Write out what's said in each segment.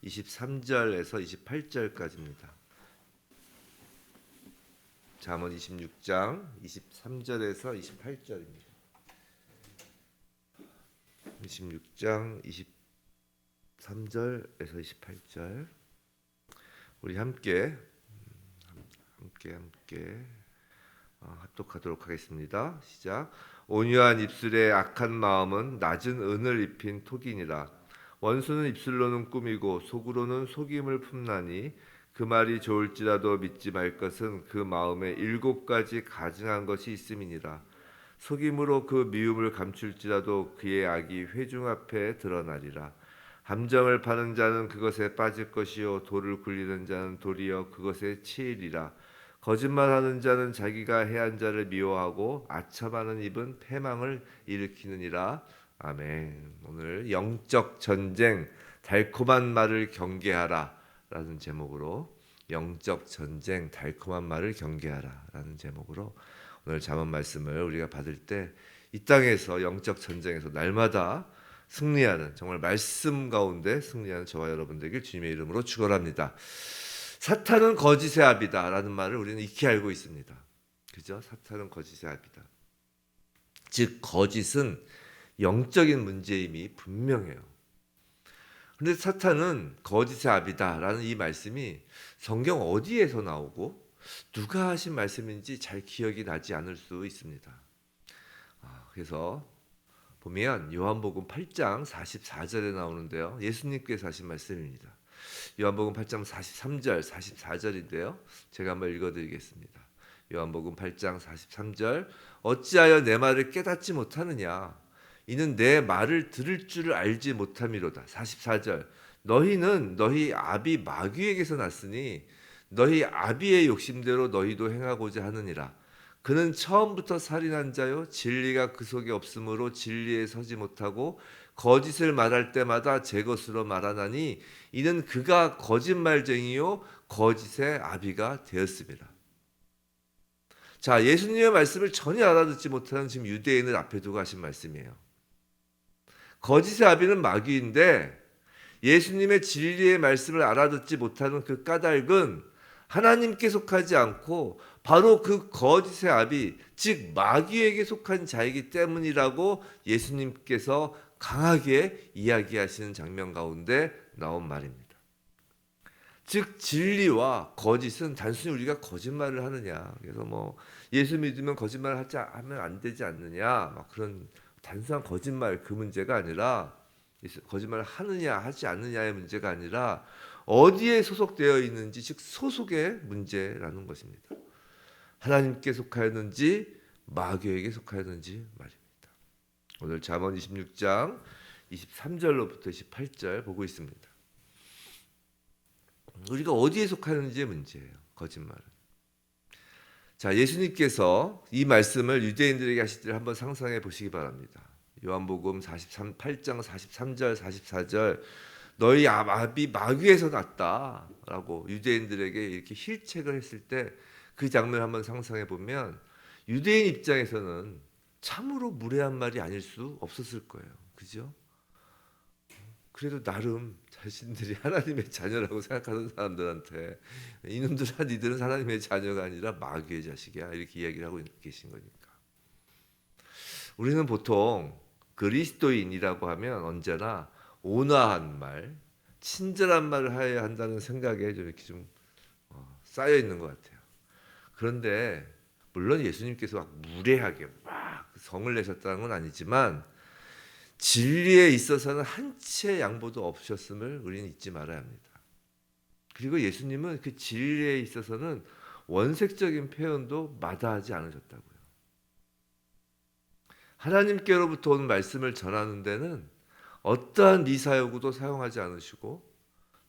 23절에서 28절까지입니다. 잠언 26장 23절에서 28절입니다. 26장 23절에서 28절 우리 함께 합독하도록 하겠습니다. 시작. 온유한 입술에 악한 마음은 낮은 은을 입힌 톡이니라. 원수는 입술로는 꾸미고 속으로는 속임을 품나니 그 말이 좋을지라도 믿지 말 것은 그 마음에 7가지 가증한 것이 있음이니라. 속임으로 그 미움을 감출지라도 그의 악이 회중 앞에 드러나리라. 함정을 파는 자는 그것에 빠질 것이요 돌을 굴리는 자는 도리어 그것에 치이리라. 거짓말하는 자는 자기가 해한 자를 미워하고 아첨하는 입은 패망을 일으키느니라. 아멘. 오늘 영적 전쟁 달콤한 말을 경계하라 라는 제목으로 영적 전쟁 달콤한 말을 경계하라 라는 제목으로 오늘 잠언 말씀을 우리가 받을 때 이 땅에서 영적 전쟁에서 날마다 승리하는, 정말 말씀 가운데 승리하는 저와 여러분 되길 주님의 이름으로 축원합니다. 사탄은 거짓의 아비다 라는 말을 우리는 익히 알고 있습니다. 그죠? 사탄은 거짓의 아비다. 즉 거짓은 영적인 문제임이 분명해요. 그런데 사탄은 거짓의 아비다 라는 이 말씀이 성경 어디에서 나오고 누가 하신 말씀인지 잘 기억이 나지 않을 수 있습니다. 그래서 보면 요한복음 8장 44절에 나오는데요. 예수님께서 하신 말씀입니다. 요한복음 8장 43절 44절인데요. 제가 한번 읽어드리겠습니다. 요한복음 8장 43절 어찌하여 내 말을 깨닫지 못하느냐 이는 내 말을 들을 줄을 알지 못함이로다. 44절 너희는 너희 아비 마귀에게서 났으니 너희 아비의 욕심대로 너희도 행하고자 하느니라. 그는 처음부터 살인한 자요 진리가 그 속에 없으므로 진리에 서지 못하고 거짓을 말할 때마다 제 것으로 말하나니 이는 그가 거짓말쟁이요 거짓의 아비가 되었습니다. 자, 예수님의 말씀을 전혀 알아듣지 못하는 지금 유대인을 앞에 두고 하신 말씀이에요. 거짓의 아비는 마귀인데 예수님의 진리의 말씀을 알아듣지 못하는 그 까닭은 하나님께 속하지 않고 바로 그 거짓의 아비, 즉 마귀에게 속한 자이기 때문이라고 예수님께서 강하게 이야기하시는 장면 가운데 나온 말입니다. 즉 진리와 거짓은 단순히 우리가 거짓말을 하느냐, 그래서 뭐 예수 믿으면 거짓말을 하면 안 되지 않느냐, 막 그런 단순한 거짓말 그 문제가 아니라 거짓말을 하느냐 하지 않느냐의 문제가 아니라 어디에 소속되어 있는지, 즉 소속의 문제라는 것입니다. 하나님께 속하였는지 마귀에게 속하였는지 말입니다. 오늘 잠언 26장 23절로부터 28절 보고 있습니다. 우리가 어디에 속하는지의 문제예요. 거짓말은. 자, 예수님께서 이 말씀을 유대인들에게 하실 때 한번 상상해 보시기 바랍니다. 요한복음 8장 43절 44절 너희 아비 마귀에서 났다라고 유대인들에게 이렇게 힐책을 했을 때 그 장면을 한번 상상해 보면 유대인 입장에서는 참으로 무례한 말이 아닐 수 없었을 거예요. 그죠? 그래도 나름 자신들이 하나님의 자녀라고 생각하는 사람들한테 이놈들아 니들은 하나님의 자녀가 아니라 마귀의 자식이야 이렇게 이야기를 하고 계신 거니까. 우리는 보통 그리스도인이라고 하면 언제나 온화한 말, 친절한 말을 해야 한다는 생각에 좀 이렇게 좀 쌓여 있는 것 같아요. 그런데 물론 예수님께서 막 무례하게 막 성을 내셨다는 건 아니지만 진리에 있어서는 한 치의 양보도 없으셨음을 우리는 잊지 말아야 합니다. 그리고 예수님은 그 진리에 있어서는 원색적인 표현도 마다하지 않으셨다고요. 하나님께로부터 온 말씀을 전하는 데는 어떠한 미사여구도 사용하지 않으시고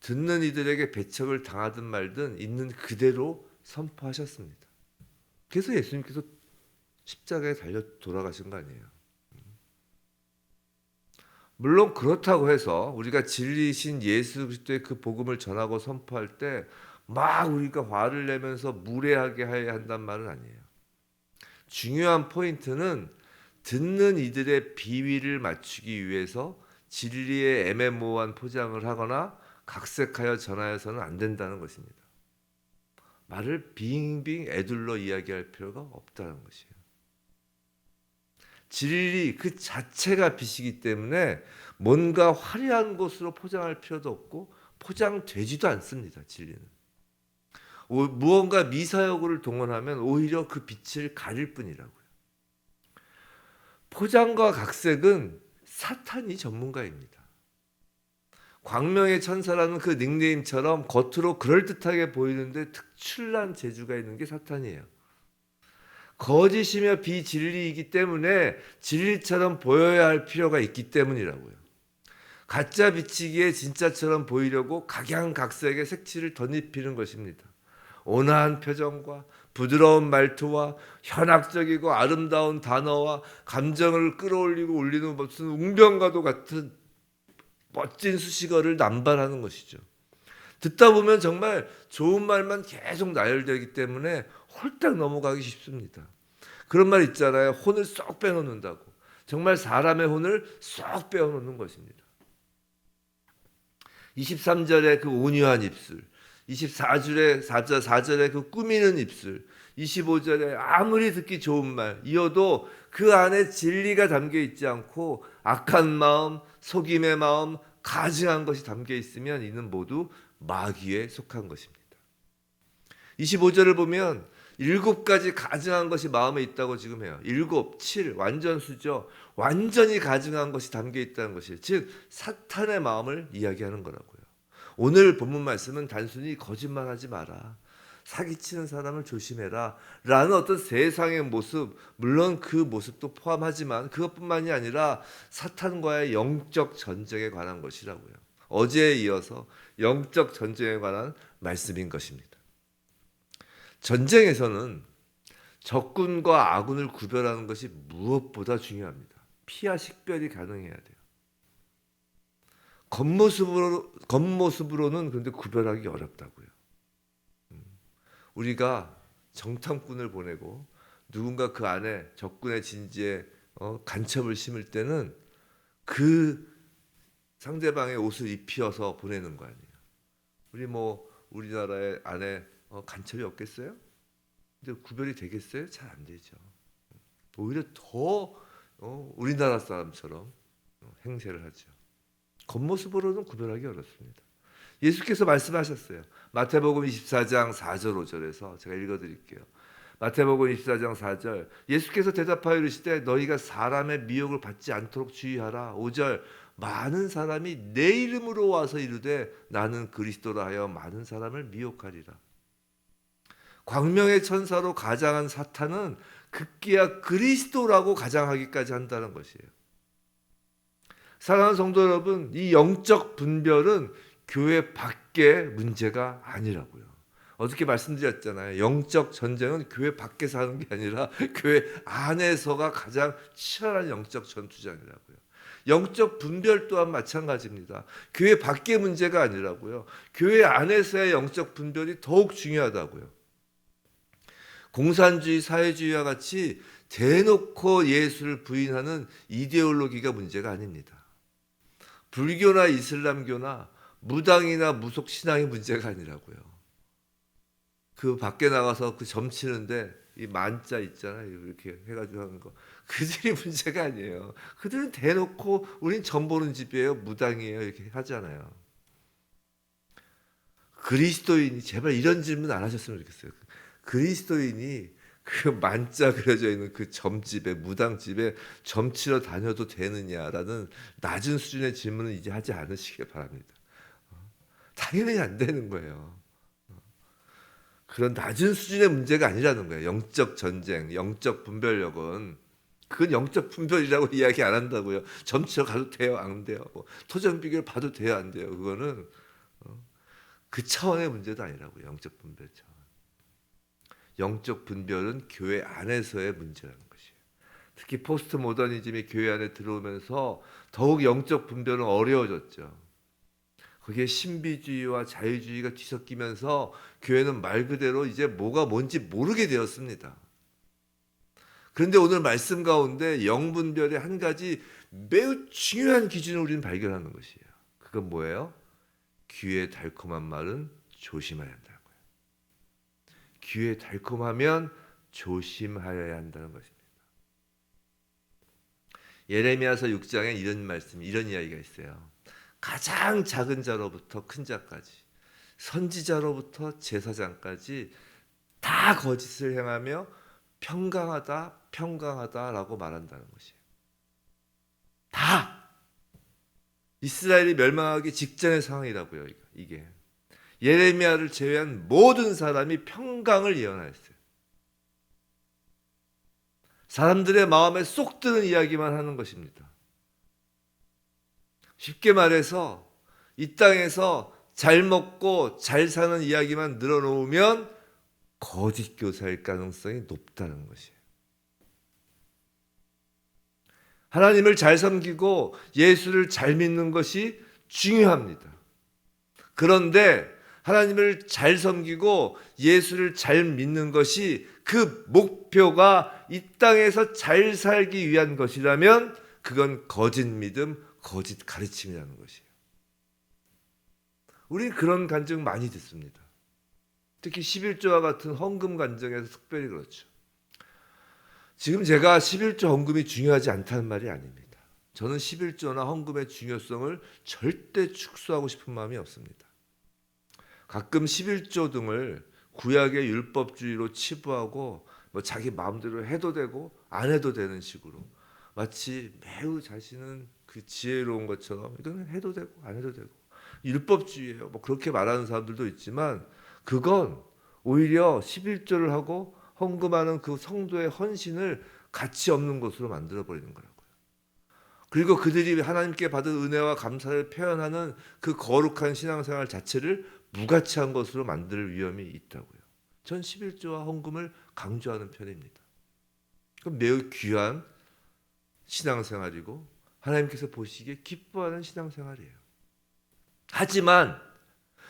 듣는 이들에게 배척을 당하든 말든 있는 그대로 선포하셨습니다. 그래서 예수님께서 십자가에 달려 돌아가신 거 아니에요. 물론 그렇다고 해서 우리가 진리신 예수 그리스도의 그 복음을 전하고 선포할 때 막 우리가 화를 내면서 무례하게 해야 한단 말은 아니에요. 중요한 포인트는 듣는 이들의 비위를 맞추기 위해서 진리의 애매모호한 포장을 하거나 각색하여 전하여서는 안 된다는 것입니다. 말을 빙빙 애둘러 이야기할 필요가 없다는 것이에요. 진리 그 자체가 빛이기 때문에 뭔가 화려한 것으로 포장할 필요도 없고 포장되지도 않습니다. 진리는. 무언가 미사여구를 동원하면 오히려 그 빛을 가릴 뿐이라고요. 포장과 각색은 사탄이 전문가입니다. 광명의 천사라는 그 닉네임처럼 겉으로 그럴듯하게 보이는데 특출난 재주가 있는 게 사탄이에요. 거짓이며 비진리이기 때문에 진리처럼 보여야 할 필요가 있기 때문이라고요. 가짜 비치기에 진짜처럼 보이려고 각양각색의 색칠을 덧입히는 것입니다. 온화한 표정과 부드러운 말투와 현학적이고 아름다운 단어와 감정을 끌어올리고 울리는 무슨 웅변과도 같은 멋진 수식어를 남발하는 것이죠. 듣다 보면 정말 좋은 말만 계속 나열되기 때문에 홀딱 넘어가기 쉽습니다. 그런 말 있잖아요. 혼을 쏙 빼놓는다고. 정말 사람의 혼을 쏙 빼놓는 것입니다. 23절의 그 온유한 입술, 4절의 그 꾸미는 입술, 25절에 아무리 듣기 좋은 말, 이어도 그 안에 진리가 담겨 있지 않고 악한 마음, 속임의 마음, 가증한 것이 담겨 있으면 이는 모두 마귀에 속한 것입니다. 25절을 보면 7가지 가증한 것이 마음에 있다고 지금 해요. 7, 7 완전수죠. 완전히 가증한 것이 담겨 있다는 것이에요. 즉 사탄의 마음을 이야기하는 거라고요. 오늘 본문 말씀은 단순히 거짓말하지 마라, 사기치는 사람을 조심해라 라는 어떤 세상의 모습, 물론 그 모습도 포함하지만 그것뿐만이 아니라 사탄과의 영적 전쟁에 관한 것이라고요. 어제에 이어서 영적 전쟁에 관한 말씀인 것입니다. 전쟁에서는 적군과 아군을 구별하는 것이 무엇보다 중요합니다. 피하 식별이 가능해야 돼요. 겉모습으로는 그런데 구별하기 어렵다고요. 우리가 정탐꾼을 보내고 누군가 그 안에 적군의 진지에 간첩을 심을 때는 그 상대방의 옷을 입혀서 보내는 거 아니에요. 우리나라의 안에 간첩이 없겠어요? 근데 구별이 되겠어요? 잘 안 되죠. 오히려 더 우리나라 사람처럼 행세를 하죠. 겉모습으로는 구별하기 어렵습니다. 예수께서 말씀하셨어요. 마태복음 24장 4절 5절에서 제가 읽어드릴게요. 마태복음 24장 4절, 예수께서 대답하여 이르시되 너희가 사람의 미혹을 받지 않도록 주의하라. 5절, 많은 사람이 내 이름으로 와서 이르되 나는 그리스도라 하여 많은 사람을 미혹하리라. 광명의 천사로 가장한 사탄은 급기야 그리스도라고 가장하기까지 한다는 것이에요. 사랑하는 성도 여러분, 이 영적 분별은 교회 밖의 문제가 아니라고요. 어떻게 말씀드렸잖아요. 영적 전쟁은 교회 밖에서 하는 게 아니라 교회 안에서가 가장 치열한 영적 전투장이라고요. 영적 분별 또한 마찬가지입니다. 교회 밖의 문제가 아니라고요. 교회 안에서의 영적 분별이 더욱 중요하다고요. 공산주의, 사회주의와 같이 대놓고 예수를 부인하는 이데올로기가 문제가 아닙니다. 불교나 이슬람교나 무당이나 무속 신앙이 문제가 아니라고요. 그 밖에 나가서 그 점치는데 이 만자 있잖아요. 이렇게 해가지고 하는 거. 그들이 문제가 아니에요. 그들은 대놓고 우린 점 보는 집이에요. 무당이에요. 이렇게 하잖아요. 그리스도인이 제발 이런 질문 안 하셨으면 좋겠어요. 그리스도인이 그 만자 그려져 있는 그 점집에, 무당집에 점치러 다녀도 되느냐라는 낮은 수준의 질문은 이제 하지 않으시길 바랍니다. 당연히 안 되는 거예요. 그런 낮은 수준의 문제가 아니라는 거예요. 영적 전쟁, 영적 분별력은 그건 영적 분별이라고 이야기 안 한다고요. 점치러 가도 돼요, 안 돼요. 토정 비교를 봐도 돼요, 안 돼요. 그거는 그 차원의 문제도 아니라고요. 영적 분별 차원. 영적 분별은 교회 안에서의 문제라는 것이에요. 특히 포스트 모더니즘이 교회 안에 들어오면서 더욱 영적 분별은 어려워졌죠. 거기에 신비주의와 자유주의가 뒤섞이면서 교회는 말 그대로 이제 뭐가 뭔지 모르게 되었습니다. 그런데 오늘 말씀 가운데 영분별의 한 가지 매우 중요한 기준을 우리는 발견하는 것이에요. 그건 뭐예요? 귀의 달콤한 말은 조심해야 한다는 거예요. 귀의 달콤하면 조심하여야 한다는 것입니다. 예레미야서 6장에 이런 이야기가 있어요. 가장 작은 자로부터 큰 자까지, 선지자로부터 제사장까지 다 거짓을 행하며 평강하다라고 말한다는 것이에요. 다 이스라엘이 멸망하기 직전의 상황이라고요. 이게 예레미야를 제외한 모든 사람이 평강을 예언하였어요. 사람들의 마음에 쏙 드는 이야기만 하는 것입니다. 쉽게 말해서 이 땅에서 잘 먹고 잘 사는 이야기만 늘어놓으면 거짓 교사일 가능성이 높다는 것이에요. 하나님을 잘 섬기고 예수를 잘 믿는 것이 중요합니다. 그런데 하나님을 잘 섬기고 예수를 잘 믿는 것이 그 목표가 이 땅에서 잘 살기 위한 것이라면 그건 거짓 믿음, 거짓 가르침이라는 것이에요. 우리는 그런 간증 많이 듣습니다. 특히 11조와 같은 헌금 간증에서 특별히 그렇죠. 지금 제가 11조 헌금이 중요하지 않다는 말이 아닙니다. 저는 11조나 헌금의 중요성을 절대 축소하고 싶은 마음이 없습니다. 가끔 11조 등을 구약의 율법주의로 치부하고 자기 마음대로 해도 되고 안 해도 되는 식으로 마치 매우 자신은 그 지혜로운 것처럼 이거는 해도 되고 안 해도 되고 율법주의예요. 그렇게 말하는 사람들도 있지만 그건 오히려 11조를 하고 헌금하는 그 성도의 헌신을 가치 없는 것으로 만들어버리는 거라고요. 그리고 그들이 하나님께 받은 은혜와 감사를 표현하는 그 거룩한 신앙생활 자체를 무가치한 것으로 만들 위험이 있다고요. 전 11조와 헌금을 강조하는 편입니다. 그럼 매우 귀한 신앙생활이고 하나님께서 보시기에 기뻐하는 신앙생활이에요. 하지만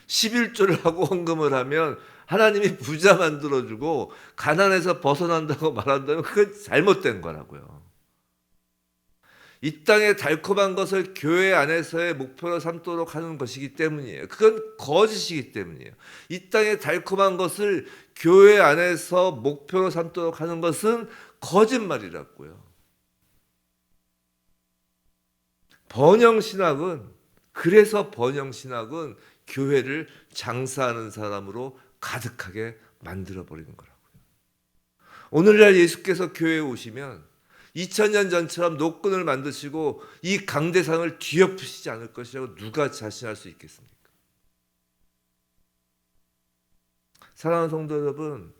11조를 하고 헌금을 하면 하나님이 부자 만들어주고 가난에서 벗어난다고 말한다면 그건 잘못된 거라고요. 이 땅의 달콤한 것을 교회 안에서의 목표로 삼도록 하는 것이기 때문이에요. 그건 거짓이기 때문이에요. 이 땅의 달콤한 것을 교회 안에서 목표로 삼도록 하는 것은 거짓말이라고요. 그래서 번영신학은 교회를 장사하는 사람으로 가득하게 만들어버리는 거라고요. 오늘날 예수께서 교회에 오시면 2000년 전처럼 노끈을 만드시고 이 강대상을 뒤엎으시지 않을 것이라고 누가 자신할 수 있겠습니까? 사랑하는 성도 여러분,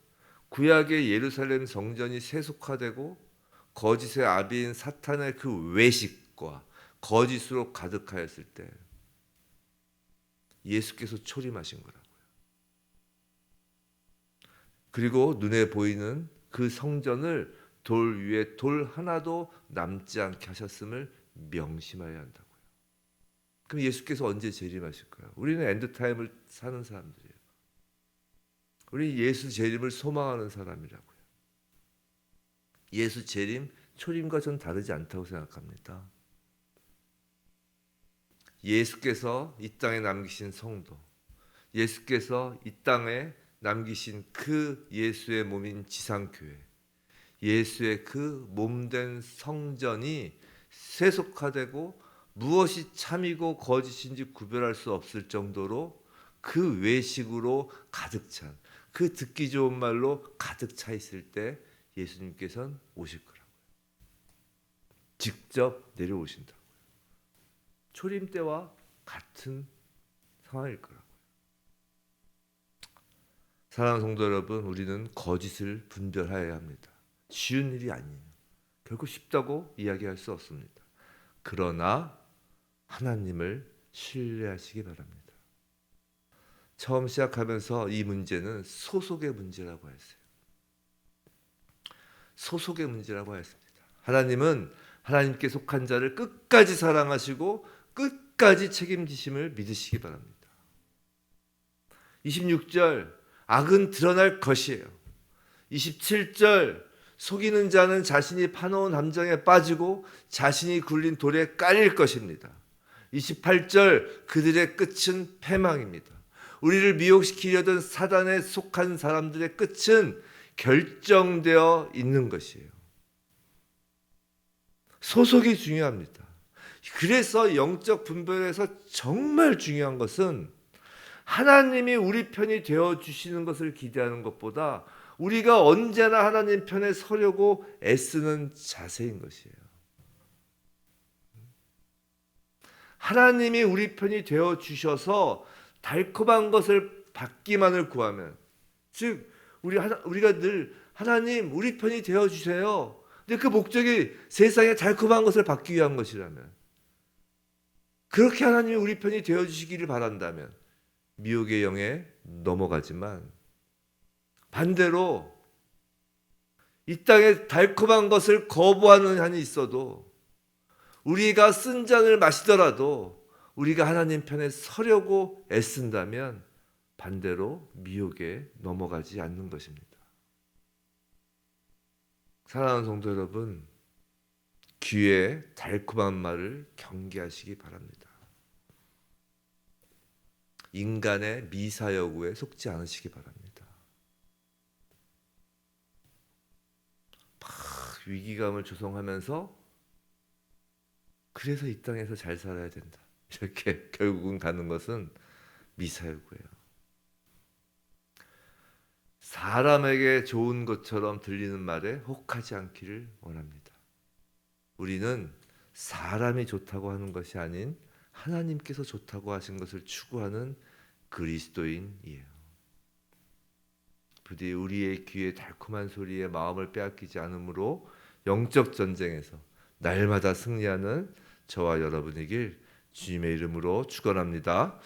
구약의 예루살렘 성전이 세속화되고 거짓의 아비인 사탄의 그 외식과 거짓으로 가득하였을 때 예수께서 초림하신 거라고요. 그리고 눈에 보이는 그 성전을 돌 위에 돌 하나도 남지 않게 하셨음을 명심해야 한다고요. 그럼 예수께서 언제 재림하실까요? 우리는 엔드타임을 사는 사람들이에요. 우리 예수 재림을 소망하는 사람이라고요. 예수 재림, 초림과 전 다르지 않다고 생각합니다. 예수께서 이 땅에 남기신 성도, 예수께서 이 땅에 남기신 그 예수의 몸인 지상교회, 예수의 그 몸된 성전이 세속화되고 무엇이 참이고 거짓인지 구별할 수 없을 정도로 그 외식으로 가득 찬, 그 듣기 좋은 말로 가득 차 있을 때 예수님께서는 오실 거라고요. 직접 내려오신다고요. 초림 때와 같은 상황일 거라고요. 사랑하는 성도 여러분, 우리는 거짓을 분별해야 합니다. 쉬운 일이 아니에요. 결코 쉽다고 이야기할 수 없습니다. 그러나 하나님을 신뢰하시기 바랍니다. 처음 시작하면서 이 문제는 소속의 문제라고 했어요. 소속의 문제라고 했습니다. 하나님은 하나님께 속한 자를 끝까지 사랑하시고 끝까지 책임지심을 믿으시기 바랍니다. 26절 악은 드러날 것이에요. 27절 속이는 자는 자신이 파놓은 함정에 빠지고 자신이 굴린 돌에 깔릴 것입니다. 28절 그들의 끝은 패망입니다. 우리를 미혹시키려던 사단에 속한 사람들의 끝은 결정되어 있는 것이에요. 소속이 중요합니다. 그래서 영적 분별에서 정말 중요한 것은 하나님이 우리 편이 되어 주시는 것을 기대하는 것보다 우리가 언제나 하나님 편에 서려고 애쓰는 자세인 것이에요. 하나님이 우리 편이 되어 주셔서 달콤한 것을 받기만을 구하면, 즉 우리가 늘 하나님 우리 편이 되어 주세요. 근데 그 목적이 세상에 달콤한 것을 받기 위한 것이라면, 그렇게 하나님이 우리 편이 되어 주시기를 바란다면 미혹의 영에 넘어가지만, 반대로 이 땅에 달콤한 것을 거부하는 한이 있어도 우리가 쓴 잔을 마시더라도 우리가 하나님 편에 서려고 애쓴다면 반대로 미혹에 넘어가지 않는 것입니다. 사랑하는 성도 여러분, 귀에 달콤한 말을 경계하시기 바랍니다. 인간의 미사여구에 속지 않으시기 바랍니다. 막 위기감을 조성하면서 그래서 이 땅에서 잘 살아야 된다, 이렇게 결국은 가는 것은 미사여구예요. 사람에게 좋은 것처럼 들리는 말에 혹하지 않기를 원합니다. 우리는 사람이 좋다고 하는 것이 아닌 하나님께서 좋다고 하신 것을 추구하는 그리스도인이에요. 부디 우리의 귀에 달콤한 소리에 마음을 빼앗기지 않으므로 영적 전쟁에서 날마다 승리하는 저와 여러분이길 주님의 이름으로 축원합니다.